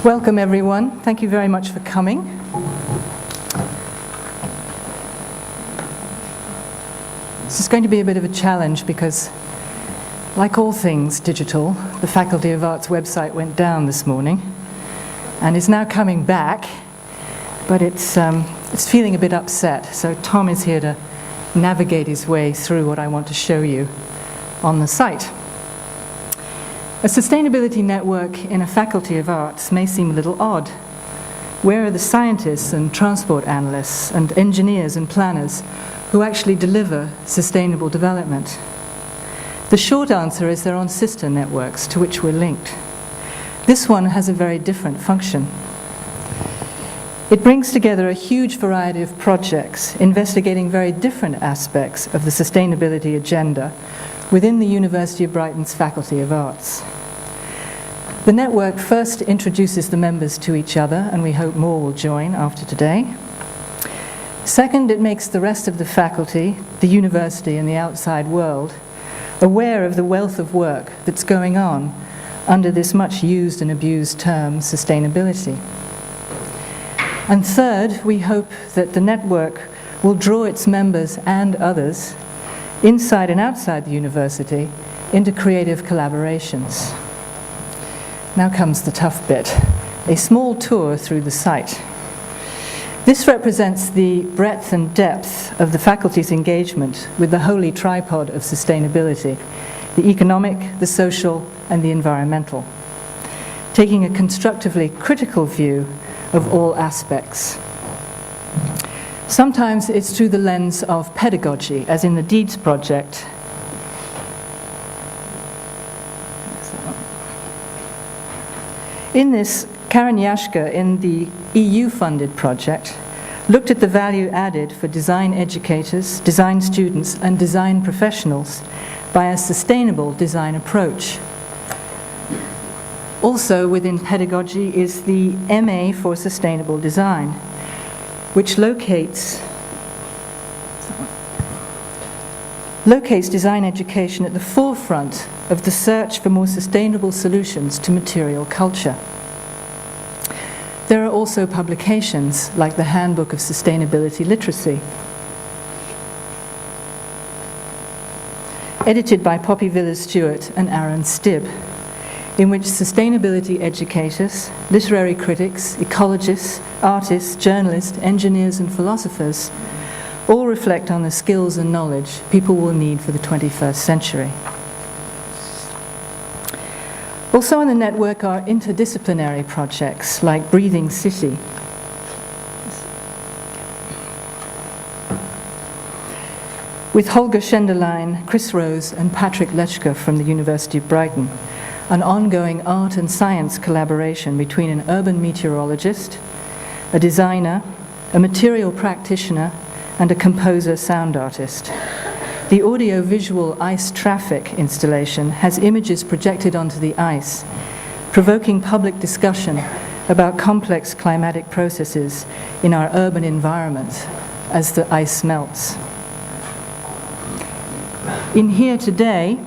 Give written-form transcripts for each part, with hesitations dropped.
Welcome everyone. Thank you very much for coming. This is going to be a bit of a challenge because, like all things digital, the Faculty of Arts website went down this morning and is now coming back, but it's feeling a bit upset. So Tom is here to navigate his way through what I want to show you on the site. A sustainability network in a Faculty of Arts may seem a little odd. Where are the scientists and transport analysts and engineers and planners who actually deliver sustainable development? The short answer is they're on sister networks to which we're linked. This one has a very different function. It brings together a huge variety of projects investigating very different aspects of the sustainability agenda within the University of Brighton's Faculty of Arts. The network first introduces the members to each other, and we hope more will join after today. Second, it makes the rest of the faculty, the university and the outside world aware of the wealth of work that's going on under this much used and abused term, sustainability. And third, we hope that the network will draw its members and others inside and outside the university into creative collaborations. Now comes the tough bit, a small tour through the site. This represents the breadth and depth of the faculty's engagement with the holy tripod of sustainability, the economic, the social, and the environmental, taking a constructively critical view of all aspects. Sometimes it's through the lens of pedagogy, as in the Deeds project. In this, Karen Yashka, in the EU-funded project, looked at the value added for design educators, design students, and design professionals by a sustainable design approach. Also within pedagogy is the MA for Sustainable Design, which locates design education at the forefront of the search for more sustainable solutions to material culture. There are also publications like the Handbook of Sustainability Literacy, edited by Poppy Villas-Stewart and Aaron Stibb, in which sustainability educators, literary critics, ecologists, artists, journalists, engineers and philosophers all reflect on the skills and knowledge people will need for the 21st century. Also on the network are interdisciplinary projects like Breathing City, with Holger Schenderlein, Chris Rose and Patrick Lechka from the University of Brighton, an ongoing art and science collaboration between an urban meteorologist, a designer, a material practitioner, and a composer sound artist. The audio-visual ice traffic installation has images projected onto the ice, provoking public discussion about complex climatic processes in our urban environment as the ice melts. In Here Today,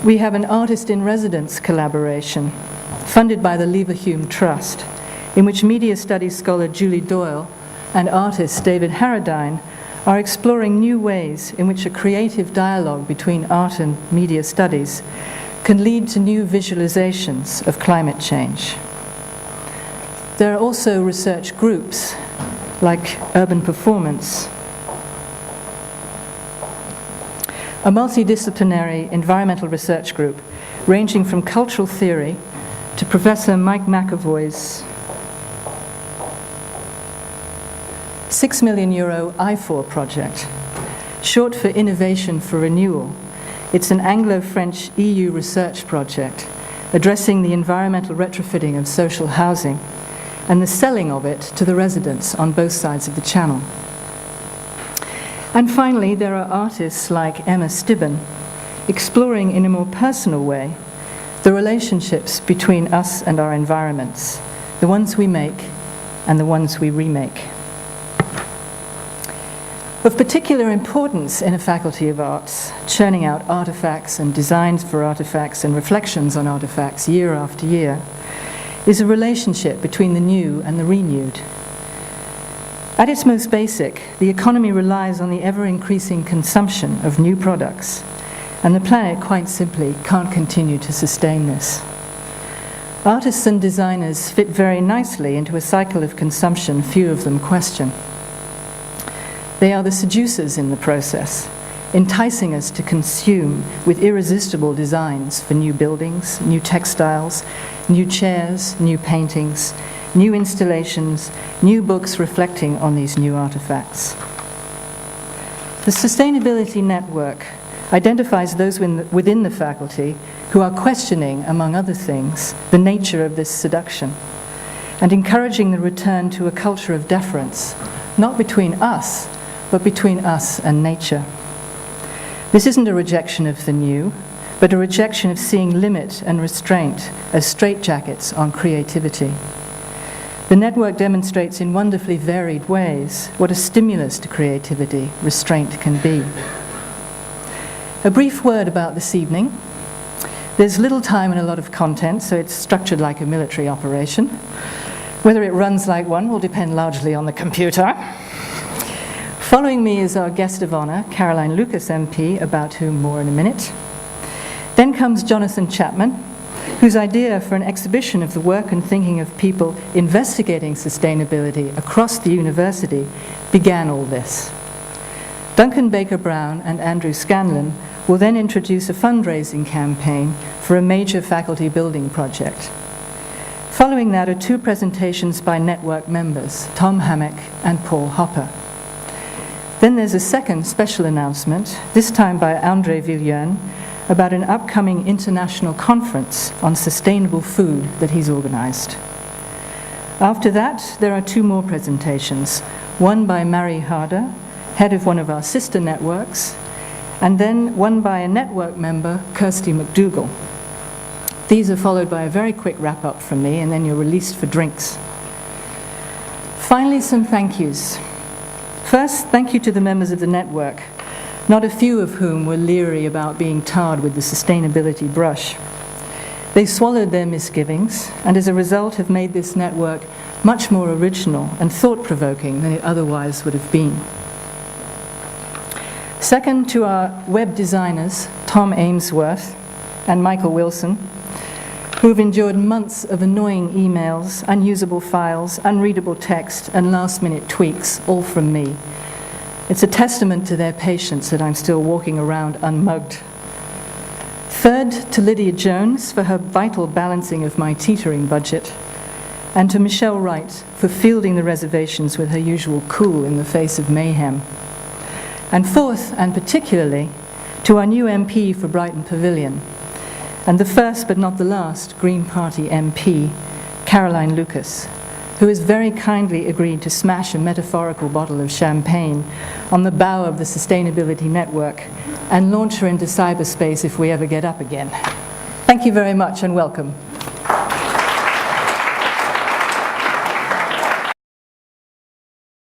we have an artist-in-residence collaboration funded by the Leverhulme Trust, in which media studies scholar Julie Doyle and artist David Harradine are exploring new ways in which a creative dialogue between art and media studies can lead to new visualizations of climate change. There are also research groups like Urban Performance, a multidisciplinary environmental research group ranging from cultural theory to Professor Mike McAvoy's €6 million I4 project, short for Innovation for Renewal. It's an Anglo-French EU research project addressing the environmental retrofitting of social housing and the selling of it to the residents on both sides of the channel. And finally, there are artists like Emma Stibben exploring in a more personal way the relationships between us and our environments, the ones we make and the ones we remake. Of particular importance in a Faculty of Arts, churning out artifacts and designs for artifacts and reflections on artifacts year after year, is a relationship between the new and the renewed. At its most basic, the economy relies on the ever-increasing consumption of new products, and the planet quite simply can't continue to sustain this. Artists and designers fit very nicely into a cycle of consumption few of them question. They are the seducers in the process, enticing us to consume with irresistible designs for new buildings, new textiles, new chairs, new paintings, new installations, new books reflecting on these new artifacts. The Sustainability Network identifies those within the faculty who are questioning, among other things, the nature of this seduction and encouraging the return to a culture of deference, not between us, but between us and nature. This isn't a rejection of the new, but a rejection of seeing limit and restraint as straitjackets on creativity. The network demonstrates in wonderfully varied ways what a stimulus to creativity restraint can be. A brief word about this evening. There's little time and a lot of content, so it's structured like a military operation. Whether it runs like one will depend largely on the computer. Following me is our guest of honor, Caroline Lucas MP, about whom more in a minute. Then comes Jonathan Chapman, whose idea for an exhibition of the work and thinking of people investigating sustainability across the university began all this. Duncan Baker-Brown and Andrew Scanlon will then introduce a fundraising campaign for a major faculty building project. Following that are two presentations by network members, Tom Hammock and Paul Hopper. Then there's a second special announcement, this time by André Villierne, about an upcoming international conference on sustainable food that he's organized. After that, there are two more presentations, one by Mary Harder, head of one of our sister networks, and then one by a network member, Kirsty McDougall. These are followed by a very quick wrap-up from me, and then you're released for drinks. Finally, some thank yous. First, thank you to the members of the network, not a few of whom were leery about being tarred with the sustainability brush. They swallowed their misgivings, and as a result have made this network much more original and thought-provoking than it otherwise would have been. Second, to our web designers, Tom Amesworth and Michael Wilson, who've endured months of annoying emails, unusable files, unreadable text, and last-minute tweaks, all from me. It's a testament to their patience that I'm still walking around unmugged. Third, to Lydia Jones for her vital balancing of my teetering budget, and to Michelle Wright for fielding the reservations with her usual cool in the face of mayhem. And fourth, and particularly, to our new MP for Brighton Pavilion, and the first but not the last Green Party MP, Caroline Lucas, who has very kindly agreed to smash a metaphorical bottle of champagne on the bow of the Sustainability Network and launch her into cyberspace if we ever get up again. Thank you very much and welcome.